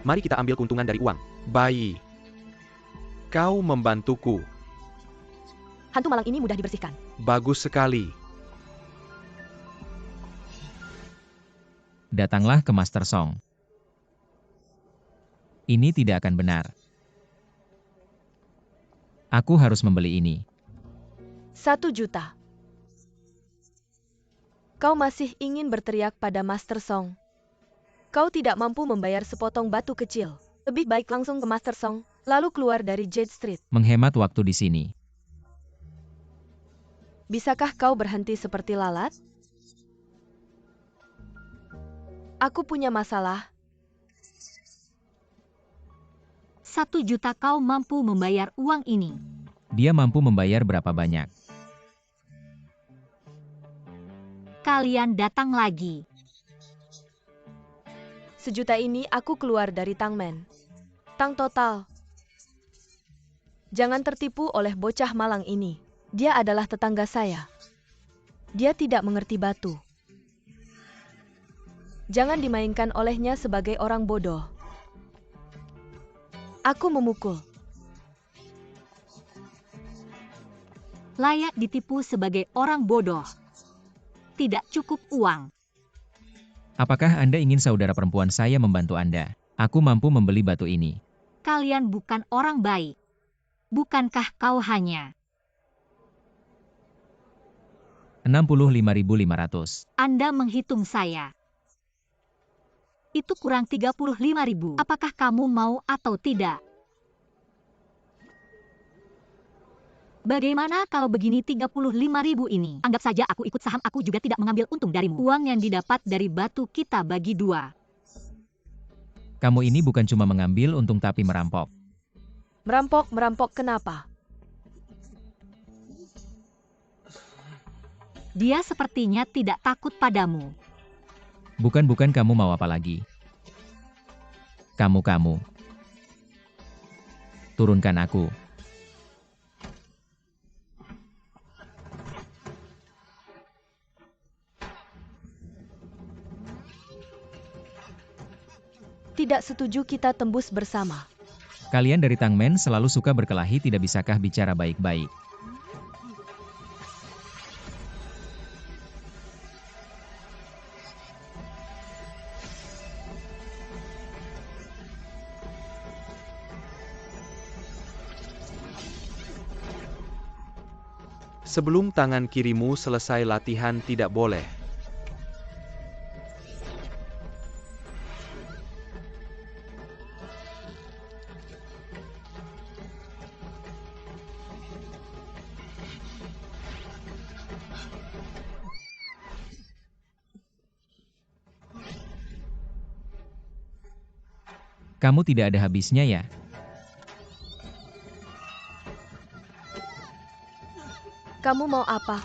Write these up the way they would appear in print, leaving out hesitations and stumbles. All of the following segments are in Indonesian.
Mari kita ambil keuntungan dari uang. Bayi, kau membantuku. Hantu malang ini mudah dibersihkan. Bagus sekali. Datanglah ke Master Song. Ini tidak akan benar. Aku harus membeli ini. 1 juta. Kau masih ingin berteriak pada Master Song. Kau tidak mampu membayar sepotong batu kecil. Lebih baik langsung ke Master Song, lalu keluar dari Jade Street. Menghemat waktu di sini. Bisakah kau berhenti seperti lalat? Aku punya masalah. 1 juta kau mampu membayar uang ini. Dia mampu membayar berapa banyak? Kalian datang lagi. 1 juta ini aku keluar dari Tangmen. Tang total. Jangan tertipu oleh bocah malang ini. Dia adalah tetangga saya. Dia tidak mengerti batu. Jangan dimainkan olehnya sebagai orang bodoh. Aku memukul. Layak ditipu sebagai orang bodoh. Tidak cukup uang. Apakah Anda ingin saudara perempuan saya membantu Anda? Aku mampu membeli batu ini. Kalian bukan orang baik. Bukankah kau hanya 65.500. Anda menghitung saya? Itu kurang 35.000. Apakah kamu mau atau tidak? Bagaimana kalau begini 35.000 ini? Anggap saja aku ikut saham, aku juga tidak mengambil untung darimu. Uang yang didapat dari batu kita bagi 2. Kamu ini bukan cuma mengambil untung tapi merampok. Merampok kenapa? Dia sepertinya tidak takut padamu. Bukan kamu mau apa lagi? Kamu. Turunkan aku. Tidak setuju kita tembus bersama. Kalian dari Tangmen selalu suka berkelahi, tidak bisakah bicara baik-baik? Sebelum tangan kirimu selesai latihan tidak boleh. Kamu tidak ada habisnya ya? Kamu mau apa?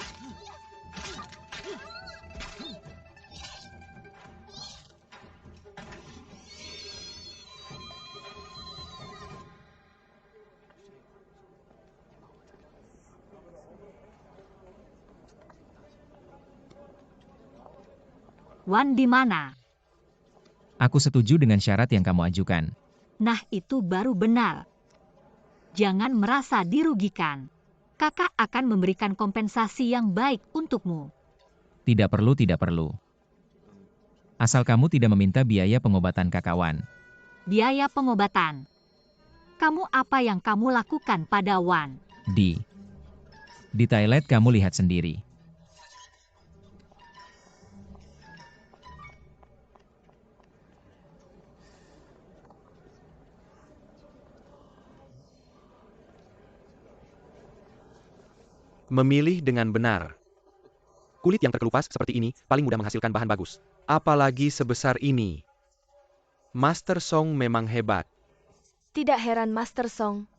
Wan di mana? Aku setuju dengan syarat yang kamu ajukan. Nah, itu baru benar. Jangan merasa dirugikan. Kakak akan memberikan kompensasi yang baik untukmu. Tidak perlu. Asal kamu tidak meminta biaya pengobatan kakak Wan. Biaya pengobatan. Kamu apa yang kamu lakukan pada Wan? Di toilet kamu lihat sendiri. Memilih dengan benar. Kulit yang terkelupas seperti ini paling mudah menghasilkan bahan bagus. Apalagi sebesar ini. Master Song memang hebat. Tidak heran Master Song.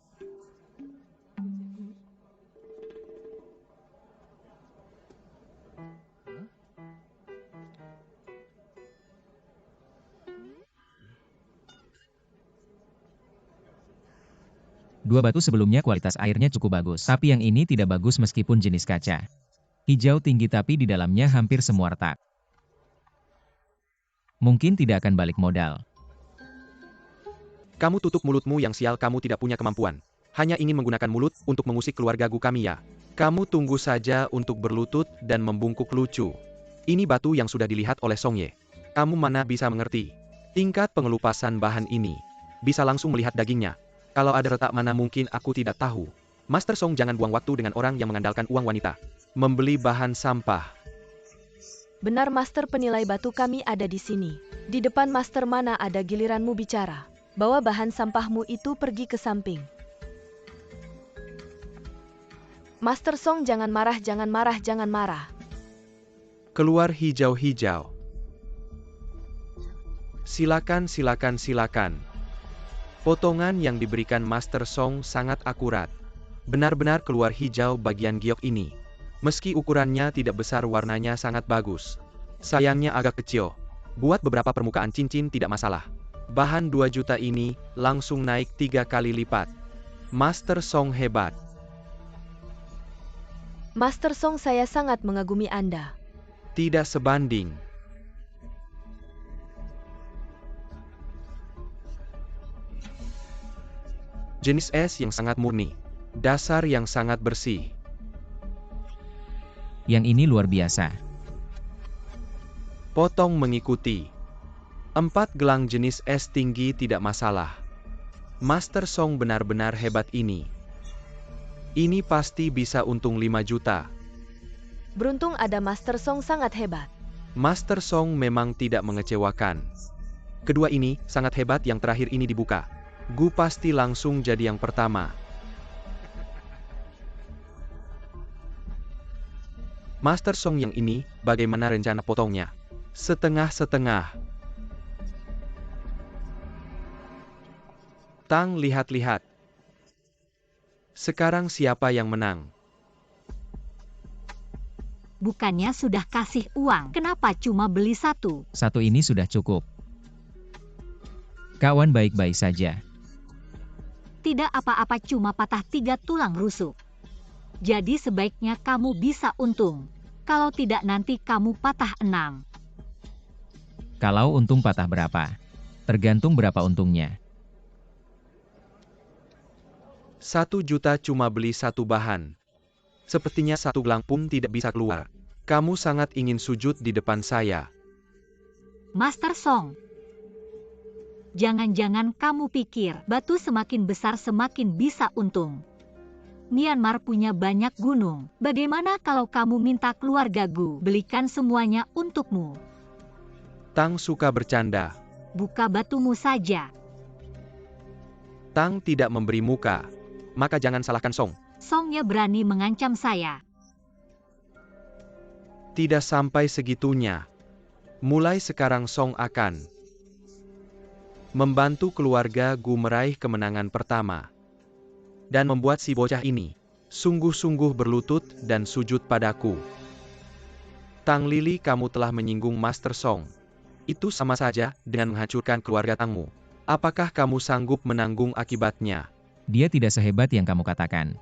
Dua batu sebelumnya kualitas airnya cukup bagus, tapi yang ini tidak bagus meskipun jenis kaca. Hijau tinggi tapi di dalamnya hampir semua retak. Mungkin tidak akan balik modal. Kamu tutup mulutmu yang sial, kamu tidak punya kemampuan. Hanya ingin menggunakan mulut untuk mengusik keluarga Gu kami ya. Kamu tunggu saja untuk berlutut dan membungkuk lucu. Ini batu yang sudah dilihat oleh Song Ye. Kamu mana bisa mengerti? Tingkat pengelupasan bahan ini. Bisa langsung melihat dagingnya. Kalau ada retak mana mungkin aku tidak tahu. Master Song, jangan buang waktu dengan orang yang mengandalkan uang wanita. Membeli bahan sampah. Benar Master, penilai batu kami ada di sini. Di depan Master, mana ada giliranmu bicara. Bawa bahan sampahmu itu pergi ke samping. Master Song, jangan marah, jangan marah, jangan marah. Keluar hijau-hijau. Silakan, silakan, silakan. Potongan yang diberikan Master Song sangat akurat. Benar-benar keluar hijau bagian giok ini. Meski ukurannya tidak besar, warnanya sangat bagus. Sayangnya agak kecil. Buat beberapa permukaan cincin tidak masalah. Bahan 2 juta ini langsung naik 3 kali lipat. Master Song hebat. Master Song, saya sangat mengagumi Anda. Tidak sebanding. Jenis es yang sangat murni. Dasar yang sangat bersih. Yang ini luar biasa. Potong mengikuti. 4 gelang jenis es tinggi tidak masalah. Master Song benar-benar hebat ini. Ini pasti bisa untung 5 juta. Beruntung ada Master Song, sangat hebat. Master Song memang tidak mengecewakan. Kedua ini sangat hebat, yang terakhir ini dibuka. Gu pasti langsung jadi yang pertama. Master Song yang ini, bagaimana rencana potongnya? Setengah-setengah. Tang, lihat-lihat. Sekarang siapa yang menang? Bukannya sudah kasih uang, kenapa cuma beli 1? 1 ini sudah cukup. Kawan baik-baik saja. Tidak apa-apa, cuma patah 3 tulang rusuk. Jadi sebaiknya kamu bisa untung. Kalau tidak nanti kamu patah 6. Kalau untung patah berapa? Tergantung berapa untungnya. 1 juta cuma beli 1 bahan. Sepertinya 1 gelang pun tidak bisa keluar. Kamu sangat ingin sujud di depan saya. Master Song, jangan-jangan kamu pikir batu semakin besar semakin bisa untung. Myanmar punya banyak gunung. Bagaimana kalau kamu minta keluarga Gu belikan semuanya untukmu? Tang suka bercanda. Buka batumu saja. Tang tidak memberi muka. Maka jangan salahkan Song. Songnya berani mengancam saya. Tidak sampai segitunya. Mulai sekarang Song akan membantu keluarga Gu meraih kemenangan pertama. Dan membuat si bocah ini sungguh-sungguh berlutut dan sujud padaku. Tang Lili, kamu telah menyinggung Master Song. Itu sama saja dengan menghancurkan keluarga Tangmu. Apakah kamu sanggup menanggung akibatnya? Dia tidak sehebat yang kamu katakan.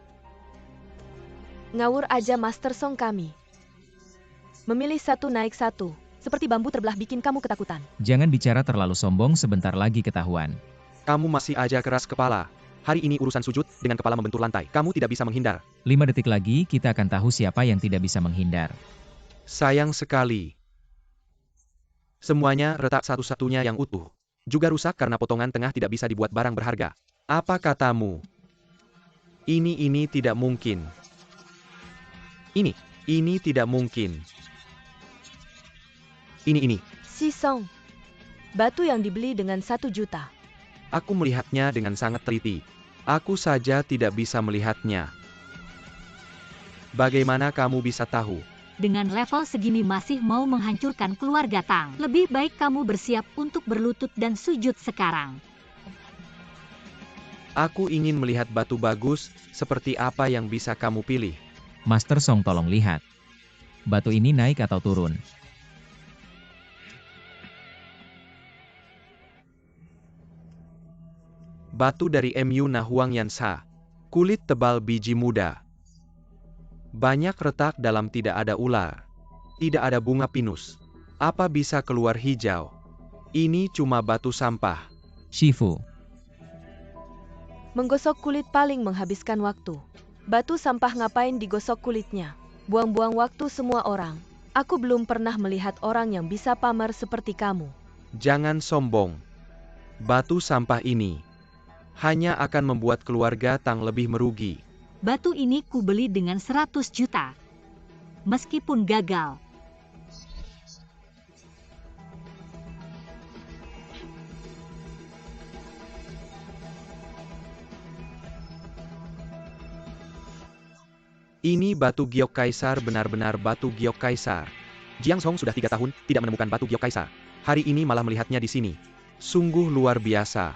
Ngawur aja Master Song, kami memilih 1 naik 1. Seperti bambu terbelah bikin kamu ketakutan. Jangan bicara terlalu sombong, sebentar lagi ketahuan. Kamu masih aja keras kepala. Hari ini urusan sujud dengan kepala membentur lantai. Kamu tidak bisa menghindar. 5 detik lagi kita akan tahu siapa yang tidak bisa menghindar. Sayang sekali. Semuanya retak, satu-satunya yang utuh. Juga rusak karena potongan tengah tidak bisa dibuat barang berharga. Apa katamu? Ini tidak mungkin. Ini tidak mungkin. Ini. Si Song, batu yang dibeli dengan 1 juta. Aku melihatnya dengan sangat teliti. Aku saja tidak bisa melihatnya. Bagaimana kamu bisa tahu? Dengan level segini masih mau menghancurkan keluarga Tang. Lebih baik kamu bersiap untuk berlutut dan sujud sekarang. Aku ingin melihat batu bagus, seperti apa yang bisa kamu pilih. Master Song, tolong lihat. Batu ini naik atau turun? Batu dari MU Nahuang Yansa. Kulit tebal, biji muda. Banyak retak dalam, tidak ada ular. Tidak ada bunga pinus. Apa bisa keluar hijau? Ini cuma batu sampah. Shifu. Menggosok kulit paling menghabiskan waktu. Batu sampah ngapain digosok kulitnya? Buang-buang waktu semua orang. Aku belum pernah melihat orang yang bisa pamer seperti kamu. Jangan sombong. Batu sampah ini hanya akan membuat keluarga Tang lebih merugi. Batu ini kubeli dengan 100 juta. Meskipun gagal, Ini batu giok kaisar, benar-benar batu giok kaisar. Jiang Song sudah 3 tahun tidak menemukan batu giok kaisar. Hari ini malah melihatnya di sini. Sungguh luar biasa.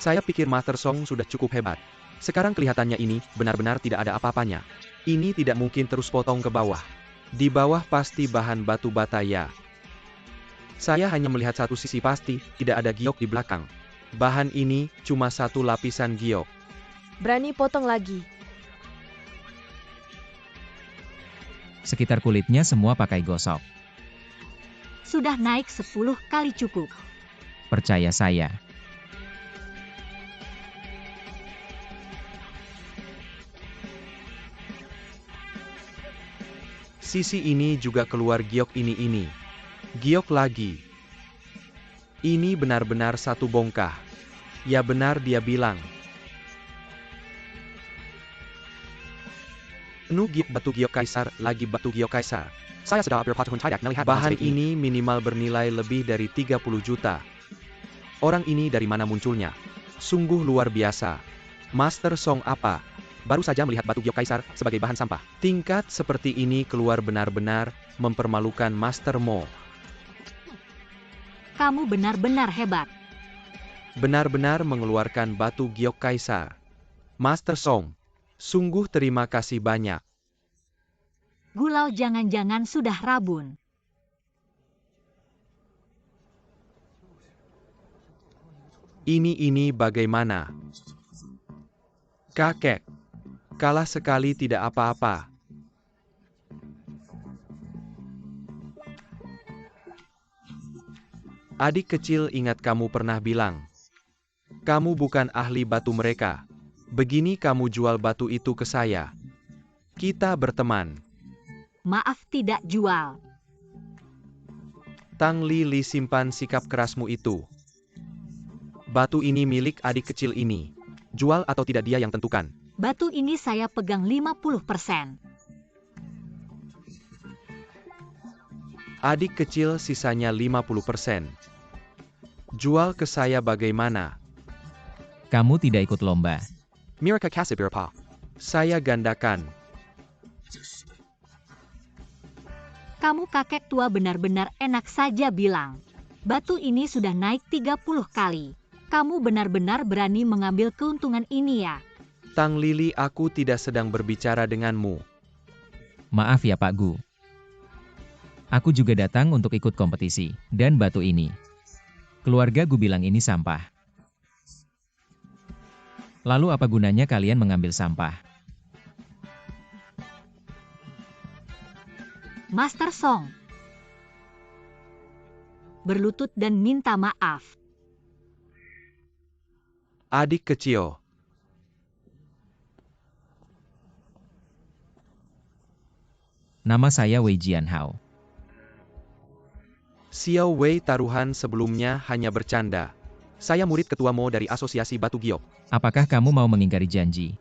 Saya pikir Master Song sudah cukup hebat. Sekarang kelihatannya ini benar-benar tidak ada apa-apanya. Ini tidak mungkin terus potong ke bawah. Di bawah pasti bahan batu bata ya. Saya hanya melihat satu sisi, pasti tidak ada giok di belakang. Bahan ini cuma satu lapisan giok. Berani potong lagi. Sekitar kulitnya semua pakai gosok. sudah naik 10 kali cukup. Percaya saya. Sisi ini juga keluar giok ini. Giok lagi. Ini benar-benar satu bongkah. Ya benar dia bilang. Giok batu giok kaisar, lagi batu giok kaisar. Saya sudah melihat bahan ini minimal bernilai lebih dari 30 juta. Orang ini dari mana munculnya? Sungguh luar biasa. Master Song apa? Baru saja melihat batu giok kaisar sebagai bahan sampah. Tingkat seperti ini keluar benar-benar mempermalukan Master Mo. Kamu benar-benar hebat. Benar-benar mengeluarkan batu giok kaisar. Master Song, sungguh terima kasih banyak. Gulau jangan-jangan sudah rabun. Ini bagaimana? Kakek. Kalah sekali tidak apa-apa. Adik kecil, ingat kamu pernah bilang. Kamu bukan ahli batu mereka. Begini kamu jual batu itu ke saya. Kita berteman. Maaf, tidak jual. Tang Li simpan sikap kerasmu itu. Batu ini milik adik kecil ini. Jual atau tidak dia yang tentukan. Batu ini saya pegang 50%. Adik kecil sisanya 50%. Jual ke saya bagaimana? Kamu tidak ikut lomba. Mirka Kasibirpa. Saya gandakan. Kamu kakek tua benar-benar enak saja bilang. Batu ini sudah naik 30 kali. Kamu benar-benar berani mengambil keuntungan ini ya. Tang Lili, aku tidak sedang berbicara denganmu. Maaf ya Pak Gu. Aku juga datang untuk ikut kompetisi, dan batu ini. Keluarga Gu bilang ini sampah. Lalu apa gunanya kalian mengambil sampah? Master Song. Berlutut dan minta maaf. Adik kecil. Nama saya Wei Jianhao. Xiao Wei, taruhan sebelumnya hanya bercanda. Saya murid ketua Mo dari Asosiasi Batu Giok. Apakah kamu mau mengingkari janji?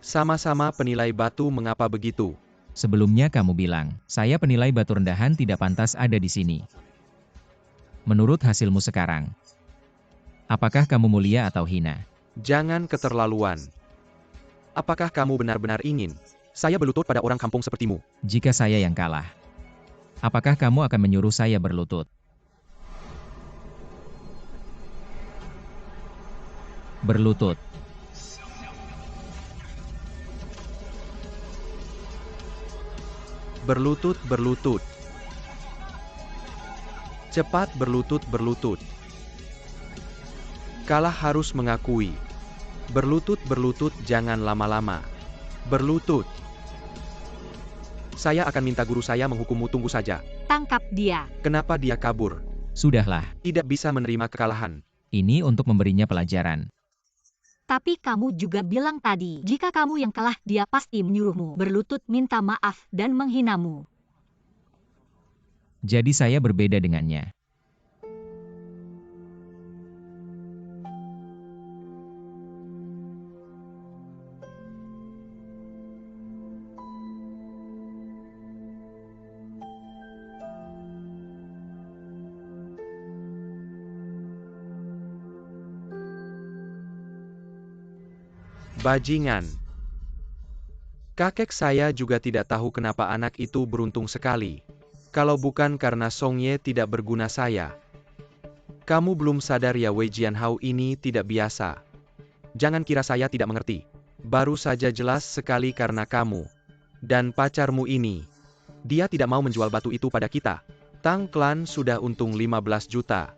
Sama-sama penilai batu, mengapa begitu? Sebelumnya kamu bilang, saya penilai batu rendahan tidak pantas ada di sini. Menurut hasilmu sekarang, apakah kamu mulia atau hina? Jangan keterlaluan. Apakah kamu benar-benar ingin saya berlutut pada orang kampung sepertimu? Jika saya yang kalah, apakah kamu akan menyuruh saya berlutut? Berlutut. Berlutut. Cepat berlutut. Kalah harus mengakui. Berlutut, jangan lama-lama. Berlutut. Saya akan minta guru saya menghukummu, tunggu saja. Tangkap dia. Kenapa dia kabur? Sudahlah, Tidak bisa menerima kekalahan. ini untuk memberinya pelajaran. Tapi kamu juga bilang tadi, jika kamu yang kalah dia pasti menyuruhmu berlutut minta maaf dan menghinamu. Jadi saya berbeda dengannya. Bajingan. Kakek saya juga tidak tahu kenapa anak itu beruntung sekali. Kalau bukan karena Songye tidak berguna saya. Kamu belum sadar ya Wei Jianhao ini tidak biasa. Jangan kira saya tidak mengerti. Baru saja jelas sekali karena kamu. Dan pacarmu ini. Dia tidak mau menjual batu itu pada kita. Tang Klan sudah untung 15 juta.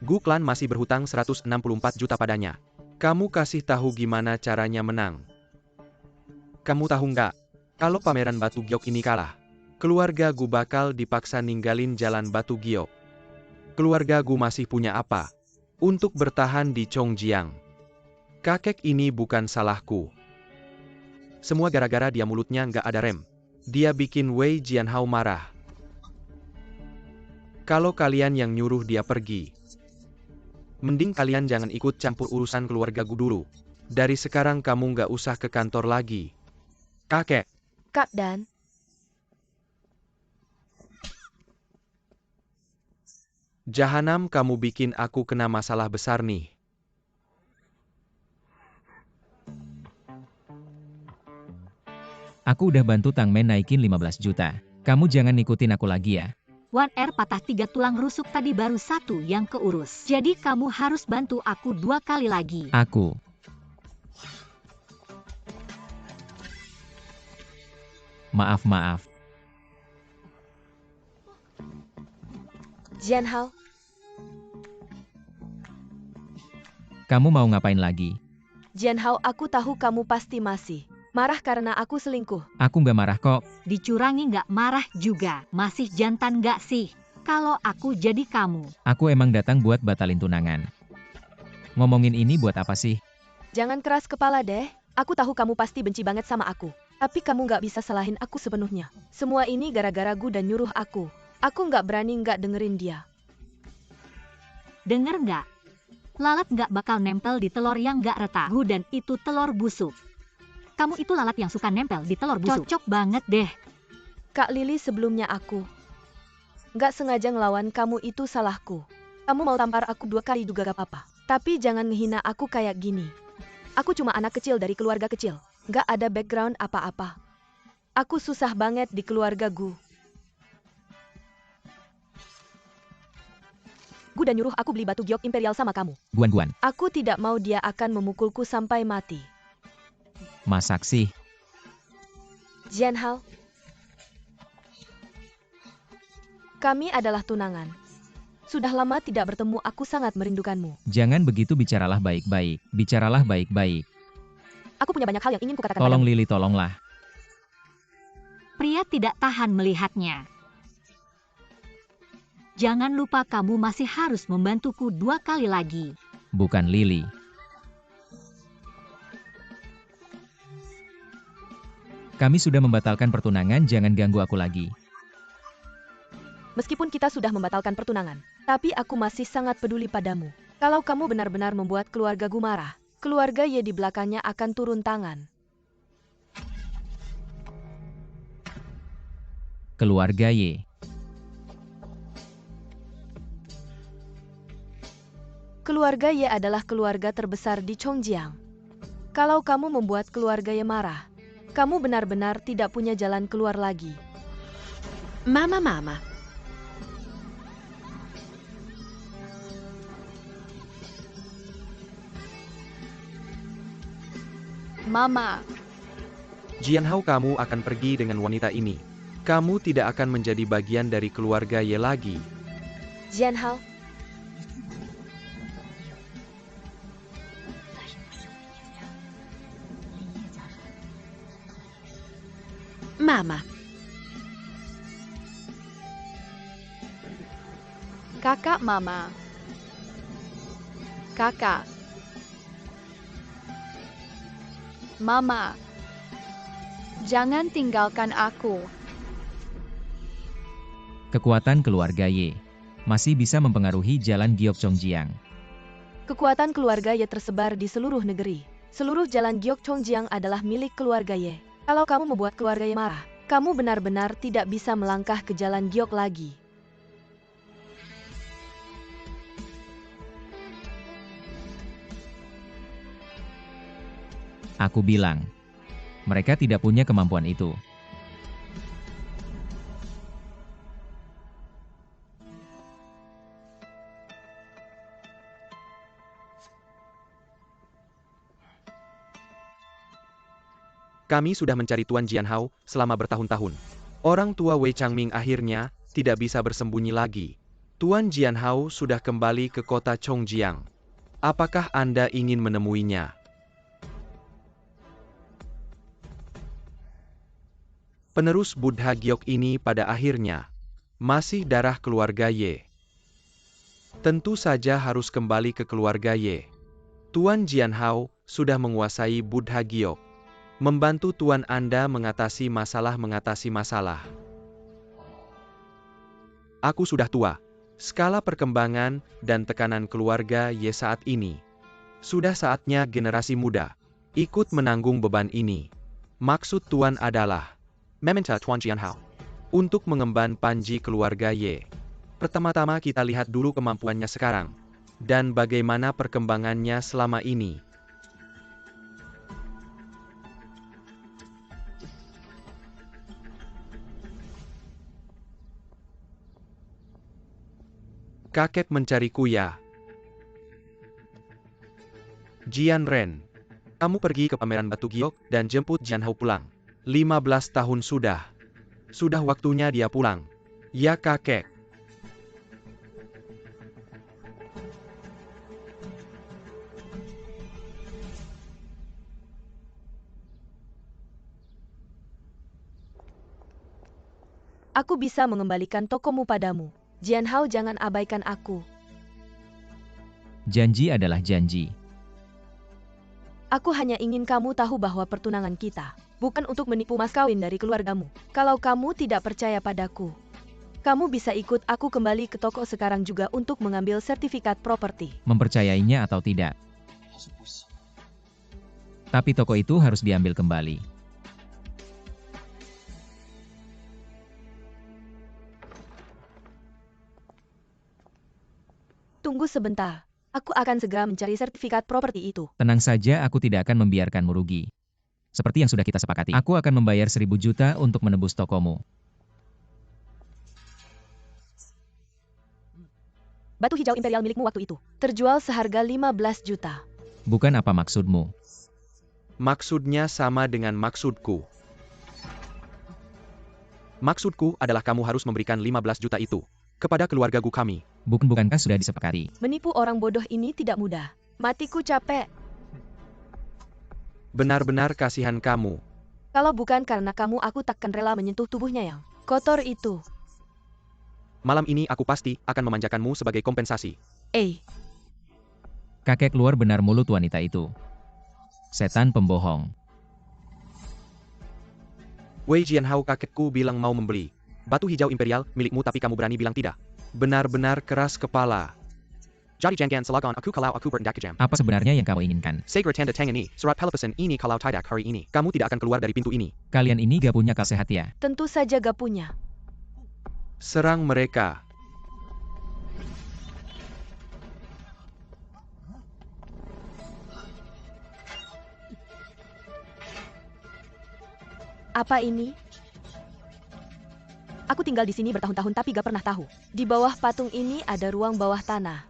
Gu Klan masih berhutang 164 juta padanya. Kamu kasih tahu gimana caranya menang. Kamu tahu nggak? Kalau pameran batu giok ini kalah, keluarga Gu bakal dipaksa ninggalin jalan batu giok. Keluarga Gu masih punya apa? Untuk bertahan di Chongjiang. Kakek ini bukan salahku. Semua gara-gara dia mulutnya nggak ada rem. Dia bikin Wei Jianhao marah. Kalau kalian yang nyuruh dia pergi, mending kalian jangan ikut campur urusan keluarga Gu dulu. Dari sekarang kamu nggak usah ke kantor lagi. Kakek. Kak Dan. Jahanam, kamu bikin aku kena masalah besar nih. Aku udah bantu Tang Men naikin 15 juta. Kamu jangan ikutin aku lagi ya. Wan Er patah 3 tulang rusuk tadi baru 1 yang keurus. Jadi kamu harus bantu aku 2 kali lagi. Aku. Maaf. Jianhao, Kamu mau ngapain lagi? Jianhao, aku tahu kamu pasti masih marah karena aku selingkuh. Aku nggak marah kok. Dicurangi nggak marah juga. Masih jantan nggak sih? Kalau aku jadi kamu. Aku emang datang buat batalin tunangan. Ngomongin ini buat apa sih? Jangan keras kepala deh. Aku tahu kamu pasti benci banget sama aku. Tapi kamu nggak bisa salahin aku sepenuhnya. Semua ini gara-gara Gu dan nyuruh aku. Aku nggak berani nggak dengerin dia. Denger nggak? Lalat nggak bakal nempel di telur yang nggak retak. Gu dan itu telur busuk. Kamu itu lalat yang suka nempel di telur busuk. Cocok banget deh. Kak Lili, sebelumnya aku nggak sengaja ngelawan kamu, itu salahku. Kamu mau tampar aku 2 kali juga gak apa-apa. Tapi jangan ngehina aku kayak gini. Aku cuma anak kecil dari keluarga kecil. Nggak ada background apa-apa. Aku susah banget di keluarga Gu. Gu dan nyuruh aku beli batu giok imperial sama kamu. Guan. Aku tidak mau, dia akan memukulku sampai mati. Masak sih. Jianhao, kami adalah tunangan. Sudah lama tidak bertemu, aku sangat merindukanmu. Jangan begitu, bicaralah baik-baik. Bicaralah baik-baik. Aku punya banyak hal yang ingin kukatakan Tolong padamu. Lili, tolonglah. Pria tidak tahan melihatnya. Jangan lupa kamu masih harus membantuku 2 kali lagi. Bukan Lili. Kami sudah membatalkan pertunangan, jangan ganggu aku lagi. Meskipun kita sudah membatalkan pertunangan, tapi aku masih sangat peduli padamu. Kalau kamu benar-benar membuat keluarga Gu marah, keluarga Ye di belakangnya akan turun tangan. Keluarga Ye. Keluarga Ye adalah keluarga terbesar di Chongjiang. Kalau kamu membuat keluarga Ye marah, kamu benar-benar tidak punya jalan keluar lagi. Mama. Mama. Jianhao, kamu akan pergi dengan wanita ini. Kamu tidak akan menjadi bagian dari keluarga Ye lagi. Jianhao, Mama. Kakak, Mama. Kakak. Mama. Jangan tinggalkan aku. Kekuatan keluarga Ye masih bisa mempengaruhi jalan Giok Chongjiang. Kekuatan keluarga Ye tersebar di seluruh negeri. Seluruh jalan Giok Chongjiang adalah milik keluarga Ye. Kalau kamu membuat keluarga Ye marah, kamu benar-benar tidak bisa melangkah ke jalan Giok lagi. Aku bilang, mereka tidak punya kemampuan itu. Kami sudah mencari Tuan Jianhao selama bertahun-tahun. Orang tua Wei Changming akhirnya tidak bisa bersembunyi lagi. Tuan Jianhao sudah kembali ke kota Chongjiang. Apakah Anda ingin menemuinya? Penerus Buddha Giok ini pada akhirnya masih darah keluarga Ye. Tentu saja harus kembali ke keluarga Ye. Tuan Jianhao sudah menguasai Buddha Giok. Membantu Tuan Anda mengatasi masalah. Aku sudah tua. Skala perkembangan dan tekanan keluarga Ye saat ini. Sudah saatnya generasi muda ikut menanggung beban ini. Maksud Tuan adalah meminta Tuan Jianhao untuk mengemban panji keluarga Ye. Pertama-tama kita lihat dulu kemampuannya sekarang dan bagaimana perkembangannya selama ini. Kakek mencari kuya. Jian Ren, kamu pergi ke pameran batu giok dan jemput Jianhao pulang. 15 tahun sudah. Sudah waktunya dia pulang. Ya kakek. Aku bisa mengembalikan tokomu padamu. Jianhao, jangan abaikan aku. Janji adalah janji. Aku hanya ingin kamu tahu bahwa pertunangan kita bukan untuk menipu mas kawin dari keluargamu. Kalau kamu tidak percaya padaku, kamu bisa ikut aku kembali ke toko sekarang juga untuk mengambil sertifikat properti. Mempercayainya atau tidak. Tapi toko itu harus diambil kembali. Tunggu sebentar. Aku akan segera mencari sertifikat properti itu. Tenang saja, aku tidak akan membiarkanmu rugi. Seperti yang sudah kita sepakati, aku akan membayar 1.000 juta untuk menebus tokomu. Batu hijau imperial milikmu waktu itu terjual seharga 15 juta. Bukan apa maksudmu? Maksudnya sama dengan maksudku. Maksudku adalah kamu harus memberikan 15 juta itu kepada keluarga Gu kami. Bukankah sudah disepakati? Menipu orang bodoh ini tidak mudah. Matiku capek. Benar-benar kasihan kamu. Kalau bukan karena kamu, aku takkan rela menyentuh tubuhnya yang kotor itu. Malam ini aku pasti akan memanjakanmu sebagai kompensasi. Kakek keluar benar mulut wanita itu. Setan pembohong. Wei Jianhao, kakekku bilang mau membeli batu hijau imperial milikmu tapi kamu berani bilang tidak. Benar-benar keras kepala. Jadi jangan salahkan aku kalau aku bertindak kejam. Apa sebenarnya yang kamu inginkan? Segera tanda tangan ini, surat pelepasan ini kalau tidak hari ini, kamu tidak akan keluar dari pintu ini. Kalian ini gak punya akal sehat ya? Tentu saja gak punya. Serang mereka. Apa ini? Aku tinggal di sini bertahun-tahun tapi gak pernah tahu. Di bawah patung ini ada ruang bawah tanah.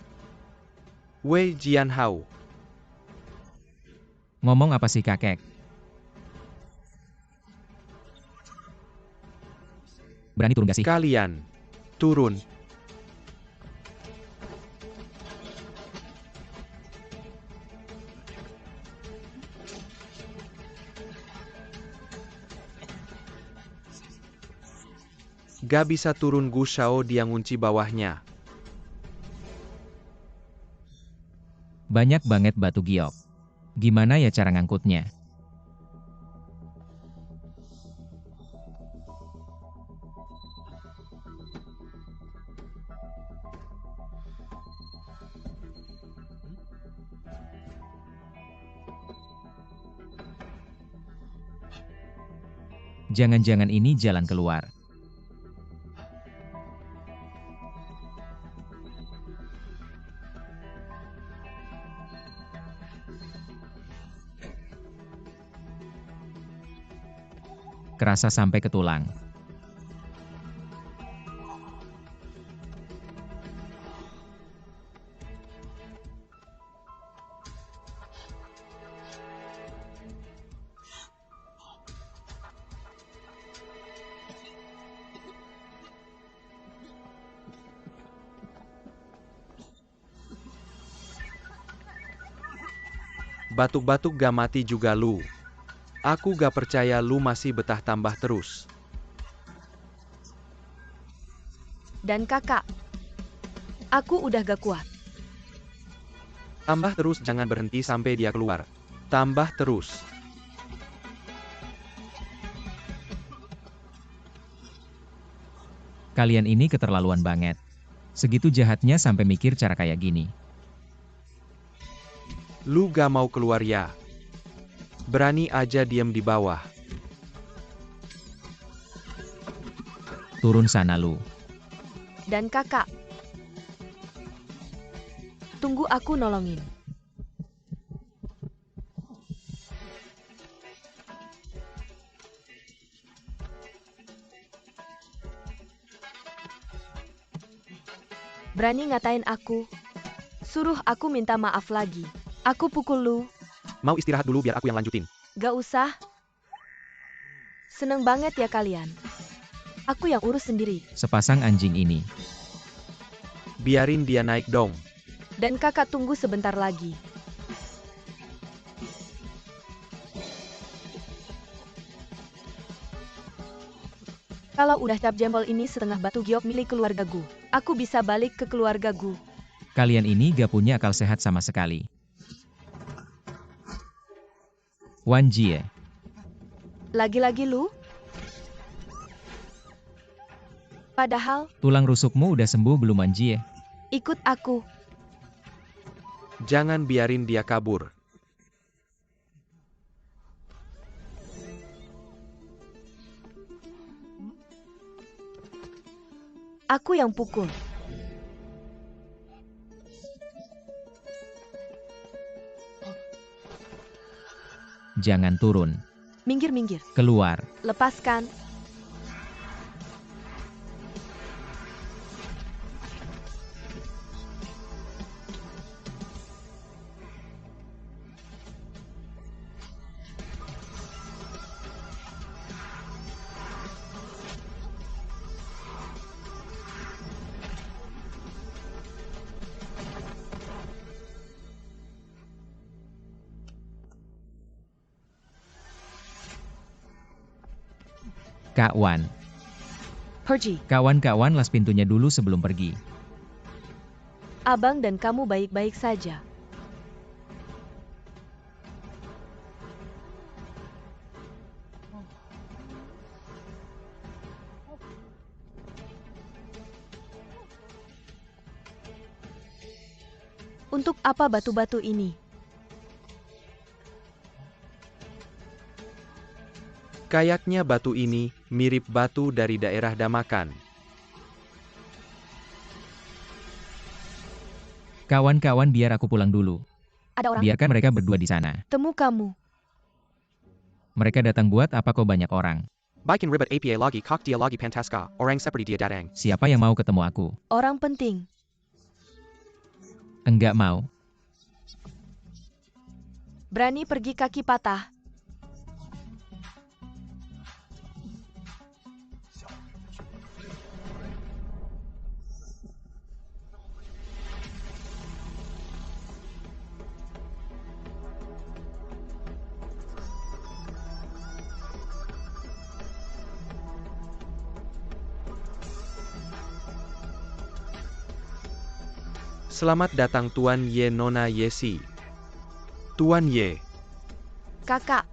Wei Jianhao. Ngomong apa sih kakek? Berani turun gak sih? Kalian turun. Gak bisa turun, Gu Shao, dia ngunci bawahnya. Banyak banget batu giok. Gimana ya cara ngangkutnya? Jangan-jangan ini jalan keluar. Kerasa sampai ke tulang. Batuk-batuk gak mati juga lu. Aku gak percaya lu masih betah tambah terus. Dan kakak, aku udah gak kuat. Tambah terus, jangan berhenti sampai dia keluar. Tambah terus. Kalian ini keterlaluan banget. Segitu jahatnya sampai mikir cara kayak gini. Lu gak mau keluar ya? Berani aja diem di bawah. Turun sana lu. Dan kakak, tunggu aku nolongin. Berani ngatain aku, suruh aku minta maaf lagi. Aku pukul lu. Mau istirahat dulu biar aku yang lanjutin. Gak usah. Seneng banget ya kalian. Aku yang urus sendiri. Sepasang anjing ini. Biarin dia naik dong. Dan kakak tunggu sebentar lagi. Kalau udah cap jempol ini setengah batu giok milik keluargaku, aku bisa balik ke keluargaku. Kalian ini gak punya akal sehat sama sekali. Wan Jie. Lagi-lagi lu? Padahal, Tulang rusukmu udah sembuh belum Wan Jie? ikut aku. Jangan biarin dia kabur. Aku yang pukul. Jangan turun. Minggir-minggir. Keluar. Lepaskan. Kak Wan. Pergi. Kawan-kawan las pintunya dulu sebelum pergi. Abang dan kamu baik-baik saja. Untuk apa batu-batu ini? Kayaknya batu ini mirip batu dari daerah Damakan. Kawan-kawan biar aku pulang dulu. Ada orang? Biarkan mereka berdua di sana. Temu kamu. Mereka datang buat apa kok banyak orang? Bikin ribet APA lagi kok dia lagi pantaska, orang seperti dia datang. Siapa yang mau ketemu aku? Orang penting. Enggak mau. Berani pergi kaki patah. Selamat datang Tuan Ye Nona Yesi. Tuan Ye. Kakak,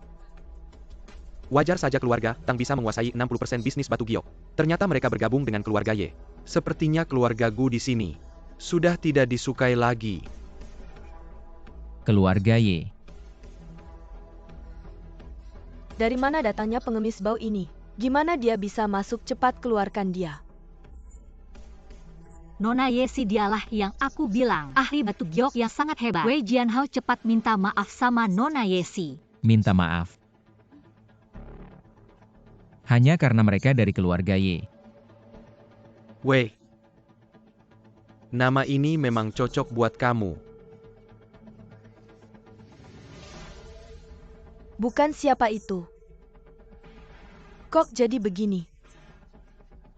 Wajar saja keluarga Tang bisa menguasai 60% bisnis batu giok. Ternyata mereka bergabung dengan keluarga Ye. Sepertinya keluarga Gu di sini sudah tidak disukai lagi. Keluarga Ye. dari mana datangnya pengemis bau ini? Gimana dia bisa masuk? Cepat keluarkan dia. Nona Yesi dialah yang aku bilang, ahli batu giok yang sangat hebat. Wei Jianhao cepat minta maaf sama Nona Yesi. Minta maaf. Hanya karena mereka dari keluarga Ye. Wei. Nama ini memang cocok buat kamu. Bukan siapa itu. Kok jadi begini?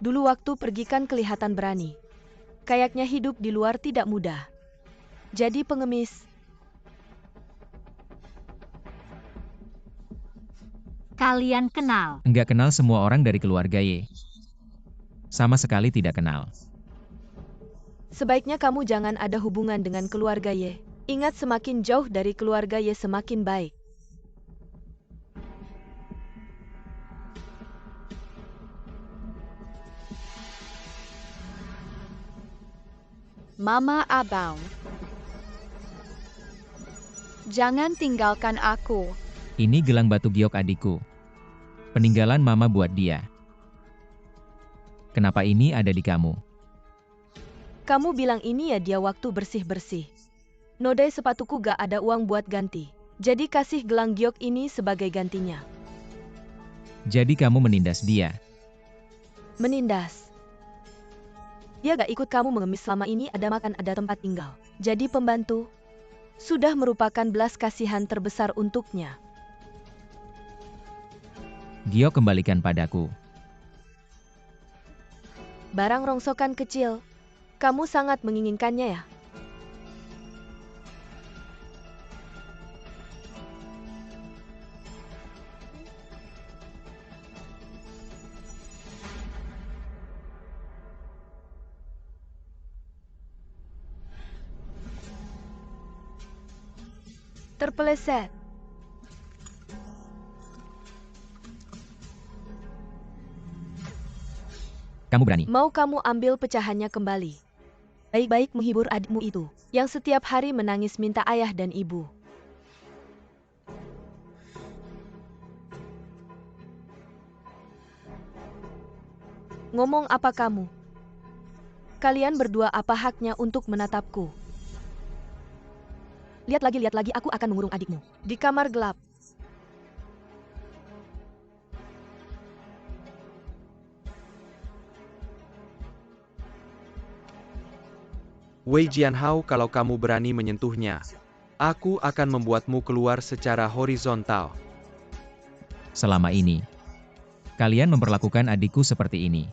Dulu waktu pergi kan kelihatan berani. Kayaknya hidup di luar tidak mudah. Jadi pengemis. Kalian kenal? Enggak kenal semua orang dari keluarga Ye. Sama sekali tidak kenal. Sebaiknya kamu jangan ada hubungan dengan keluarga Ye. Ingat, semakin jauh dari keluarga Ye semakin baik. Mama Abang. Jangan tinggalkan aku. Ini gelang batu giok adikku. Peninggalan mama buat dia. Kenapa ini ada di kamu? Kamu bilang ini ya dia waktu bersih-bersih. Nodai sepatuku gak ada uang buat ganti. Jadi kasih gelang giok ini sebagai gantinya. Jadi kamu menindas dia. Menindas. Dia gak ikut kamu mengemis selama ini, ada makan, ada tempat tinggal. Jadi pembantu. Sudah merupakan belas kasihan terbesar untuknya. Giok kembalikan padaku. Barang rongsokan kecil. Kamu sangat menginginkannya ya? Terpeleset. Kamu berani? Mau kamu ambil pecahannya kembali. Baik-baik menghibur adikmu itu, yang setiap hari menangis minta ayah dan ibu. Ngomong apa kamu? Kalian berdua apa haknya untuk menatapku? Lihat lagi, aku akan mengurung adikmu. Di kamar gelap. Wei Jianhao, kalau kamu berani menyentuhnya, aku akan membuatmu keluar secara horizontal. Selama ini, kalian memperlakukan adikku seperti ini.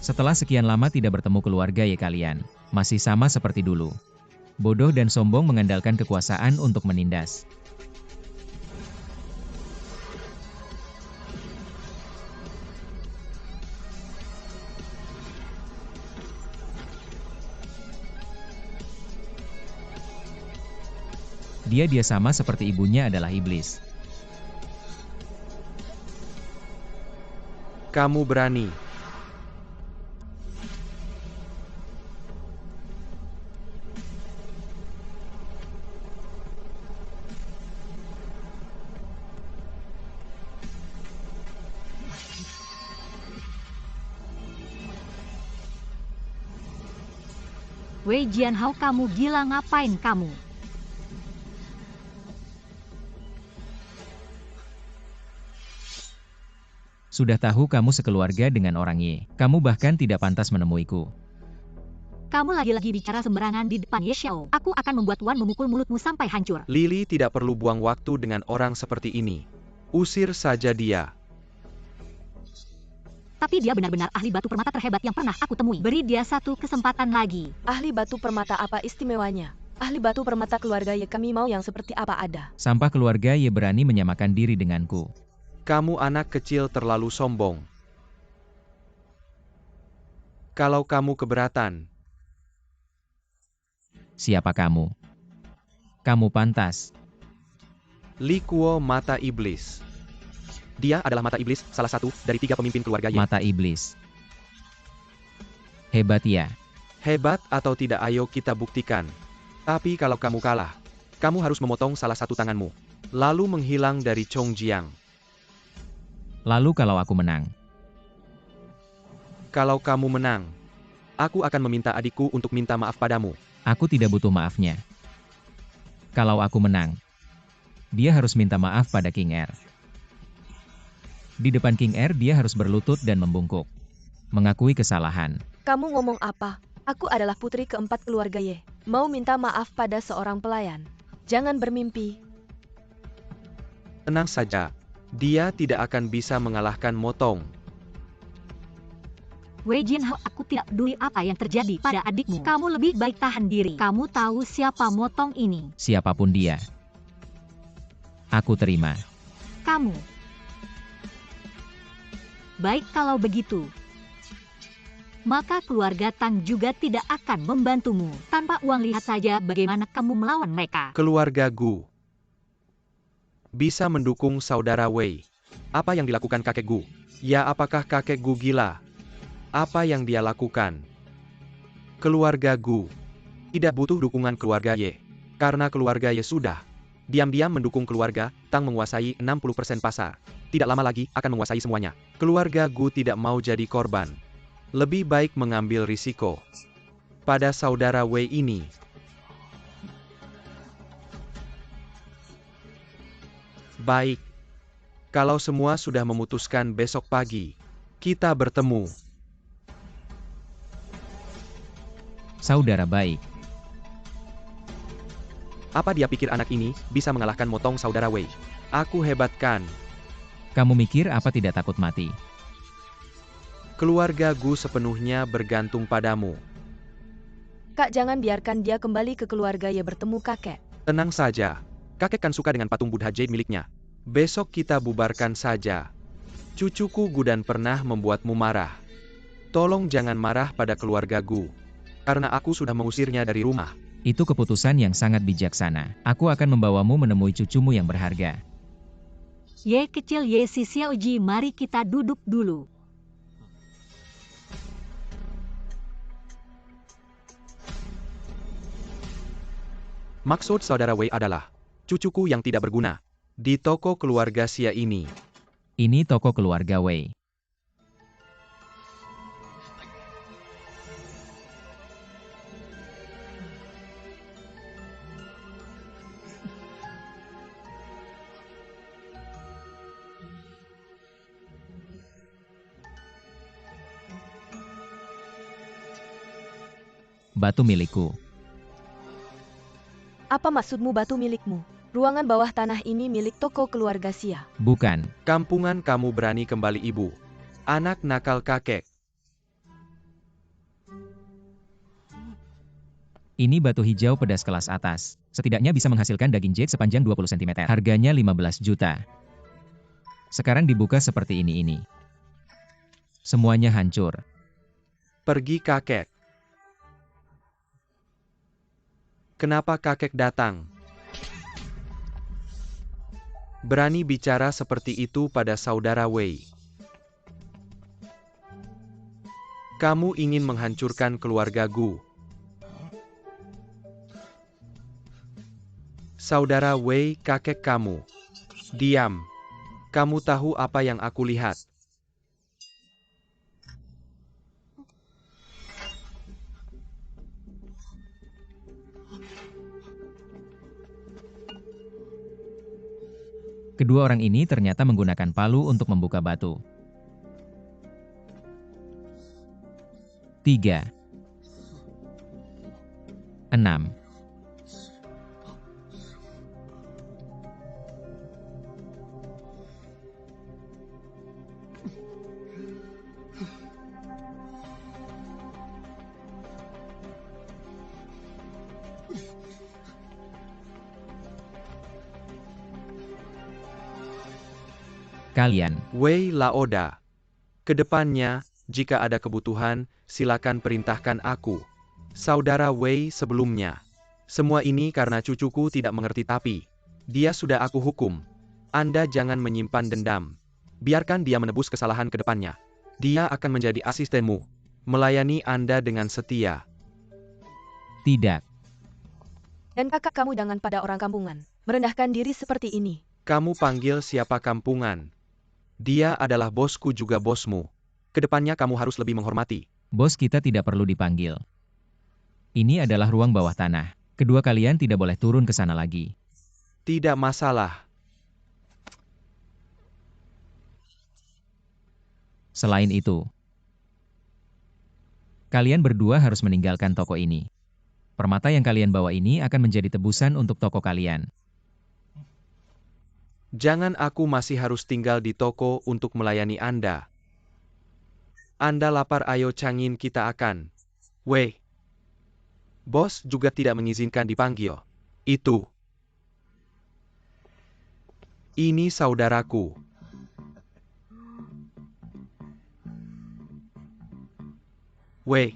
Setelah sekian lama tidak bertemu keluarga Ye kalian, masih sama seperti dulu. Bodoh dan sombong mengandalkan kekuasaan untuk menindas. Dia sama seperti ibunya adalah iblis. Kamu berani. Wei Jianhao, kamu gila, ngapain kamu? Sudah tahu kamu sekeluarga dengan orang Ye. Kamu bahkan tidak pantas menemuiku. Kamu lagi-lagi bicara sembarangan di depan Ye Xiao. Aku akan membuat Wan memukul mulutmu sampai hancur. Lily tidak perlu buang waktu dengan orang seperti ini. Usir saja dia. Tapi dia benar-benar ahli batu permata terhebat yang pernah aku temui. Beri dia satu kesempatan lagi. Ahli batu permata apa istimewanya? Ahli batu permata keluarga Ye, kami mau yang seperti apa ada. Sampah keluarga Ye berani menyamakan diri denganku. Kamu anak kecil terlalu sombong. Kalau kamu keberatan. Siapa kamu? Kamu pantas. Li Kuo, mata iblis. Dia adalah mata iblis, salah satu dari 3 pemimpin keluarga Ye. Mata iblis. Hebat ya. Hebat atau tidak, ayo kita buktikan. Tapi kalau kamu kalah, kamu harus memotong salah satu tanganmu, lalu menghilang dari Chongjiang. Lalu kalau aku menang, Kalau kamu menang, aku akan meminta adikku untuk minta maaf padamu. aku tidak butuh maafnya. Kalau aku menang, dia harus minta maaf pada King Er. Di depan King Er dia harus berlutut dan membungkuk, mengakui kesalahan. Kamu ngomong apa? Aku adalah putri keempat keluarga Ye. Mau minta maaf pada seorang pelayan. Jangan bermimpi. Tenang saja, dia tidak akan bisa mengalahkan Motong. Wei Jinhao, aku tidak peduli apa yang terjadi pada adikmu. Kamu lebih baik tahan diri. Kamu tahu siapa Motong ini? Siapapun dia, aku terima. Kamu. Baik kalau begitu. Maka keluarga Tang juga tidak akan membantumu. Tanpa uang, lihat saja bagaimana kamu melawan mereka. Keluarga Gu bisa mendukung saudara Wei. Apa yang dilakukan kakek Gu? Ya, apakah kakek Gu gila? Apa yang dia lakukan? Keluarga Gu tidak butuh dukungan keluarga Ye. Karena keluarga Ye sudah diam-diam mendukung keluarga Tang menguasai 60% pasar. Tidak lama lagi akan menguasai semuanya. Keluarga Gu tidak mau jadi korban. Lebih baik mengambil risiko pada saudara Wei ini. Baik. Kalau semua sudah memutuskan, besok pagi kita bertemu. Saudara baik, Apa dia pikir anak ini bisa mengalahkan Motong saudara Wei? Aku hebat kan? kamu mikir apa tidak takut mati? Keluarga Gu sepenuhnya bergantung padamu. Kak, jangan biarkan dia kembali ke keluarga Ye bertemu kakek. Tenang saja. Kakek kan suka dengan patung Buddha Jade miliknya. Besok kita bubarkan saja. Cucuku Gudan pernah membuatmu marah. Tolong jangan marah pada keluarga Gu. Karena aku sudah mengusirnya dari rumah. Itu keputusan yang sangat bijaksana. Aku akan membawamu menemui cucumu yang berharga. Ye kecil, Ye si Xiaoji, mari kita duduk dulu. Maksud saudara Wei adalah cucuku yang tidak berguna di toko keluarga Xia ini. Ini toko keluarga Wei. Batu milikku. Apa maksudmu batu milikmu? Ruangan bawah tanah ini milik toko keluarga Xia. Bukan. Kampungan kamu berani kembali, ibu. Anak nakal kakek. Ini batu hijau pedas kelas atas. Setidaknya bisa menghasilkan daging jade sepanjang 20 cm. Harganya 15 juta. Sekarang dibuka seperti ini. Semuanya hancur. Pergi kakek. Kenapa kakek datang? Berani bicara seperti itu pada saudara Wei. Kamu ingin menghancurkan keluarga Gu. Saudara Wei, kakek kamu. Diam. Kamu tahu apa yang aku lihat? Kedua orang ini ternyata menggunakan palu untuk membuka batu. 3, 6. Kalian. Wei Laoda. Kedepannya, jika ada kebutuhan, silakan perintahkan aku. Saudara Wei sebelumnya. Semua ini karena cucuku tidak mengerti, tapi dia sudah aku hukum. Anda jangan menyimpan dendam. Biarkan dia menebus kesalahan ke depannya. Dia akan menjadi asistenmu. Melayani Anda dengan setia. Tidak. Dan kakak kamu jangan pada orang kampungan, merendahkan diri seperti ini. Kamu panggil siapa kampungan? Dia adalah bosku juga bosmu. Kedepannya kamu harus lebih menghormati. Bos kita tidak perlu dipanggil. Ini adalah ruang bawah tanah. Kedua kalian tidak boleh turun ke sana lagi. Tidak masalah. Selain itu, kalian berdua harus meninggalkan toko ini. Permata yang kalian bawa ini akan menjadi tebusan untuk toko kalian. Jangan aku masih harus tinggal di toko untuk melayani Anda. Anda lapar, ayo cangin kita akan. Weh. Bos juga tidak mengizinkan dipanggil. Itu. Ini saudaraku. Weh.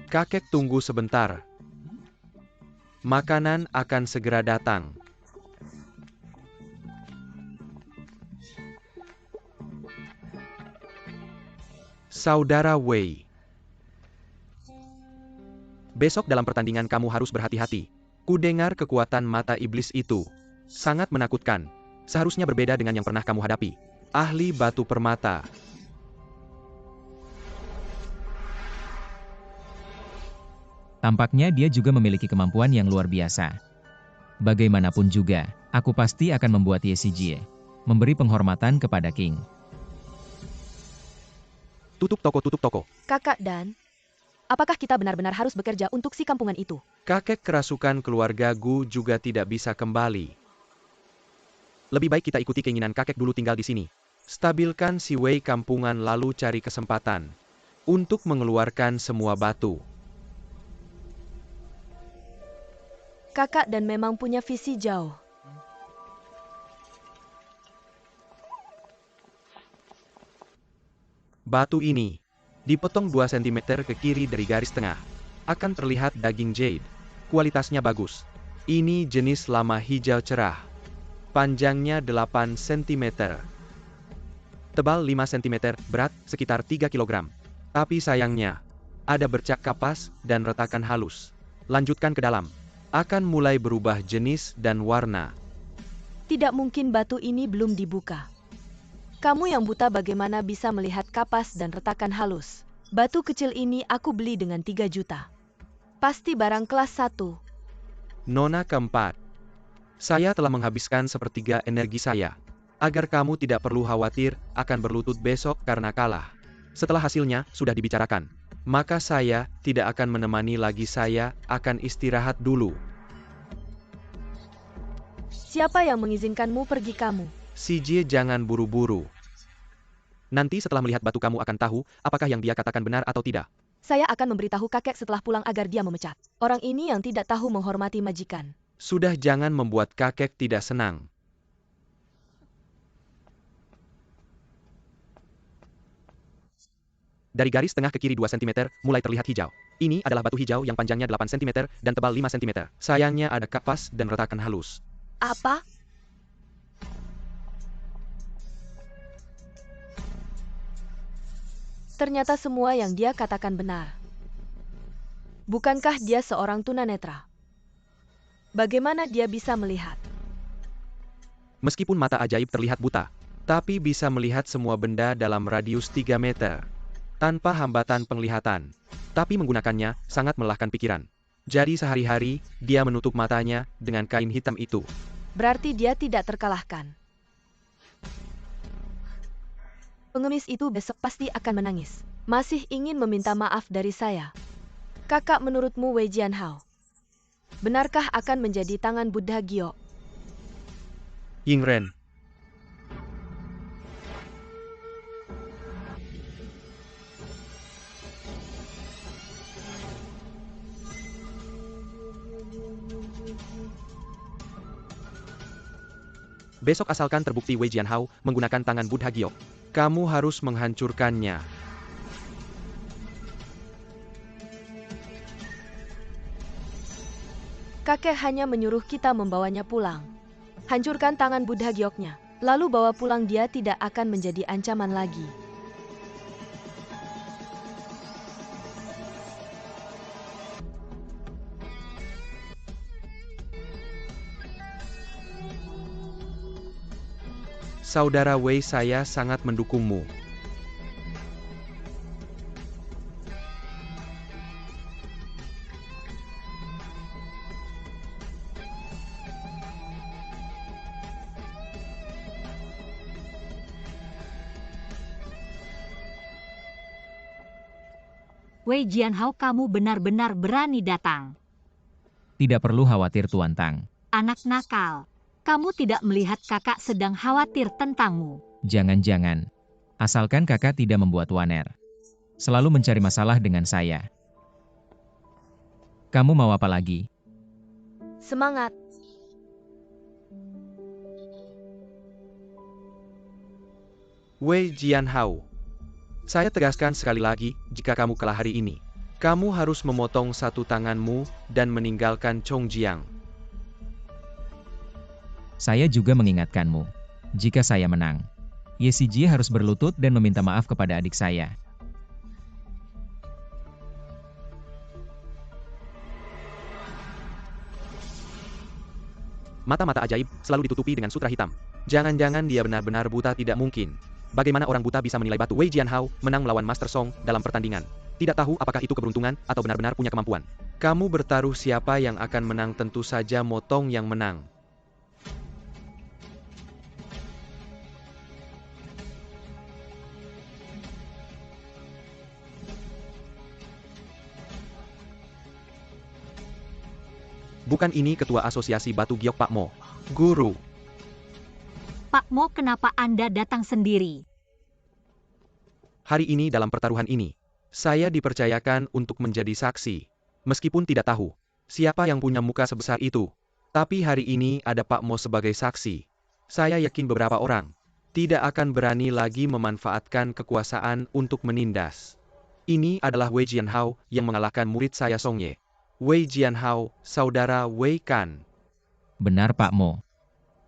Kakek tunggu sebentar. Makanan akan segera datang. Saudara Wei. Besok dalam pertandingan kamu harus berhati-hati. Ku dengar kekuatan mata iblis itu. Sangat menakutkan. Seharusnya berbeda dengan yang pernah kamu hadapi. Ahli batu permata. Tampaknya dia juga memiliki kemampuan yang luar biasa. Bagaimanapun juga, aku pasti akan membuat Ye Sijie memberi penghormatan kepada King. Tutup toko. Kakak dan, apakah kita benar-benar harus bekerja untuk si kampungan itu? Kakek kerasukan keluarga Gu juga tidak bisa kembali. Lebih baik kita ikuti keinginan kakek dulu tinggal di sini. Stabilkan si Wei kampungan lalu cari kesempatan untuk mengeluarkan semua batu. Kakak dan memang punya visi jauh. Batu ini dipotong 2 cm ke kiri dari garis tengah. Akan terlihat daging jade. Kualitasnya bagus. Ini jenis lama hijau cerah. Panjangnya 8 cm. Tebal 5 cm, berat sekitar 3 kg. Tapi sayangnya, ada bercak kapas dan retakan halus. Lanjutkan ke dalam. Akan mulai berubah jenis dan warna. Tidak mungkin batu ini belum dibuka. Kamu yang buta bagaimana bisa melihat kapas dan retakan halus? Batu kecil ini aku beli dengan 3 juta. Pasti barang kelas 1. Nona keempat. Saya telah menghabiskan sepertiga energi saya. Agar kamu tidak perlu khawatir akan berlutut besok karena kalah. Setelah hasilnya sudah dibicarakan. Maka saya tidak akan menemani lagi, saya akan istirahat dulu. Siapa yang mengizinkanmu pergi kamu? Sijie jangan buru-buru. Nanti setelah melihat batu kamu akan tahu apakah yang dia katakan benar atau tidak. Saya akan memberitahu kakek setelah pulang agar dia memecat orang ini yang tidak tahu menghormati majikan. Sudah, jangan membuat kakek tidak senang. Dari garis tengah ke kiri 2 cm, mulai terlihat hijau. Ini adalah batu hijau yang panjangnya 8 cm dan tebal 5 cm. Sayangnya ada kapas dan retakan halus. Apa? Ternyata semua yang dia katakan benar. Bukankah dia seorang tunanetra? Bagaimana dia bisa melihat? Meskipun mata ajaib terlihat buta, tapi bisa melihat semua benda dalam radius 3 meter. Tanpa hambatan penglihatan. Tapi menggunakannya sangat melelahkan pikiran. Jadi sehari-hari, dia menutup matanya dengan kain hitam itu. Berarti dia tidak terkalahkan. Pengemis itu besok pasti akan menangis. Masih ingin meminta maaf dari saya. Kakak, menurutmu Wei Jianhao benarkah akan menjadi tangan Buddha Gyo? Yingren. Besok asalkan terbukti Wei Jianhao menggunakan tangan Buddha Gyo, kamu harus menghancurkannya. Kakek hanya menyuruh kita membawanya pulang. Hancurkan tangan Buddha Gyoknya, lalu bawa pulang, dia tidak akan menjadi ancaman lagi. Saudara Wei, saya sangat mendukungmu. Wei Jianhao, kamu benar-benar berani datang. Tidak perlu khawatir Tuan Tang. Anak nakal. Kamu tidak melihat kakak sedang khawatir tentangmu. Jangan-jangan. Asalkan kakak tidak membuat waner. Selalu mencari masalah dengan saya. Kamu mau apa lagi? Semangat. Wei Jianhao. Saya tegaskan sekali lagi, jika kamu kalah hari ini, kamu harus memotong satu tanganmu dan meninggalkan Chongjiang. Saya juga mengingatkanmu. Jika saya menang, Ye Sijie harus berlutut dan meminta maaf kepada adik saya. Mata-mata ajaib selalu ditutupi dengan sutra hitam. Jangan-jangan dia benar-benar buta? Tidak mungkin. Bagaimana orang buta bisa menilai batu? Wei Jianhao menang melawan Master Song dalam pertandingan. Tidak tahu apakah itu keberuntungan atau benar-benar punya kemampuan. Kamu bertaruh siapa yang akan menang? Tentu saja Motong yang menang. Bukan ini ketua asosiasi batu giok Pak Mo. Guru. Pak Mo, kenapa Anda datang sendiri? Hari ini dalam pertaruhan ini, saya dipercayakan untuk menjadi saksi. Meskipun tidak tahu siapa yang punya muka sebesar itu. Tapi hari ini ada Pak Mo sebagai saksi. Saya yakin beberapa orang tidak akan berani lagi memanfaatkan kekuasaan untuk menindas. Ini adalah Wei Jianhao yang mengalahkan murid saya Song Ye. Wei Jianhao, saudara Wei kan? Benar Pak Mo.